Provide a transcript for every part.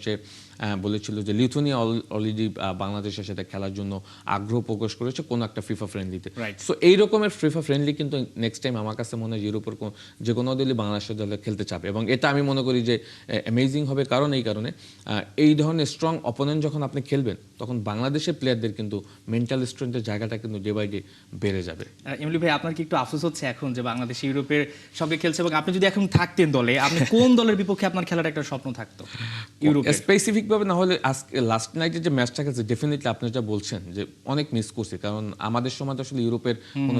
সে বলেছিল যে Lithuania already বাংলাদেশের সাথে খেলার জন্য আগ্রহ প্রকাশ করেছে কোনো একটা ফিফা ফ্রেন্ডলিতে। সো এই রকমের ফিফা ফ্রেন্ডলি কিন্তু নেক্সট টাইম আমার কাছে মনে হয় ইউরোপের যে কোনো দলই বাংলাদেশের দলে খেলতে চাবে, এবং এটা আমি মনে করি যে অ্যামেজিং হবে। কারণ এই কারণে এই ধরনের স্ট্রং অপোনেন্ট যখন আপনি খেলবেন তখন বাংলাদেশের প্লেয়ারদের কিন্তু মেন্টাল স্ট্রেংথের জায়গাটা কিন্তু ডে বাই ডে বেড়ে যাবে। এমনি ভাই, আপনার কি একটু আফসোস হচ্ছে এখন যে বাংলাদেশ ইউরোপের সঙ্গে খেলছে, এবং আপনি যদি এখন থাকতেন দলে, আপনি কোন দলের বিপক্ষে আপনার খেলার একটা স্বপ্ন থাকতো ইউরোপে? স্পেসিফিক ভাবে না হলে আজকে লাস্ট নাইটে যে ম্যাচটা খেলছে ডেফিনেটলি আপনি যা বলছেন যে অনেক মিস করছি, কারণ আমাদের সময় তো আসলে ইউরোপের কোনো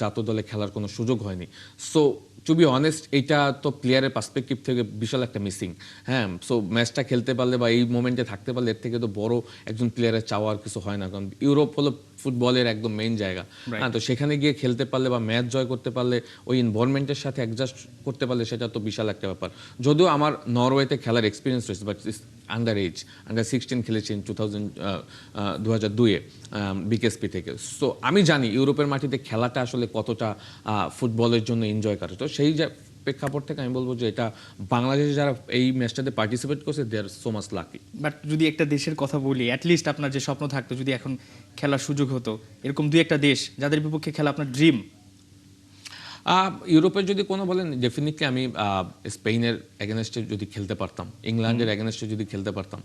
জাতীয় দলে খেলার কোনো সুযোগ হয়নি। সো টু বি অনেস্ট এটা তো প্লেয়ারের পার্সপেক্টিভ থেকে বিশাল একটা মিসিং। হ্যাঁ, সো ম্যাচটা খেলতে পারলে বা এই মোমেন্টে থাকতে পারলে এর থেকে তো বড় একজন প্লেয়ারের চাওয়ার কিছু হয় না, কারণ ইউরোপ হলো ফুটবলের একদম মেইন জায়গা। হ্যাঁ, তো সেখানে গিয়ে খেলতে পারলে বা ম্যাচ জয় করতে পারলে, ওই এনভায়রনমেন্টের সাথে অ্যাডজাস্ট করতে পারলে সেটা তো বিশাল একটা ব্যাপার। যদিও আমার নরওয়েতে খেলার এক্সপিরিয়েন্স রয়েছে, বাট আন্ডার 16 খেলেছি 2002-এ বিকেএসপি থেকে। সো আমি জানি ইউরোপের মাটিতে খেলাটা আসলে কতটা ফুটবলের জন্য এনজয় করে। তো সেই প্রেক্ষাপট থেকে আমি বলবো যে এটা বাংলাদেশে যারা এই ম্যাচটাতে পার্টিসিপেট করছে দে আর সো মাচ লাকি। বাট যদি একটা দেশের কথা বলি, অ্যাটলিস্ট আপনার যে স্বপ্ন থাকতো যদি এখন খেলার সুযোগ হতো, এরকম দুই একটা দেশ যাদের বিপক্ষে খেলা আপনার ড্রিম? ইউরোপের যদি কোনো বলেন, ডেফিনেটলি আমি স্পেনের এগেনস্টে যদি খেলতে পারতাম, ইংল্যান্ডের এগেনস্টে যদি খেলতে পারতাম,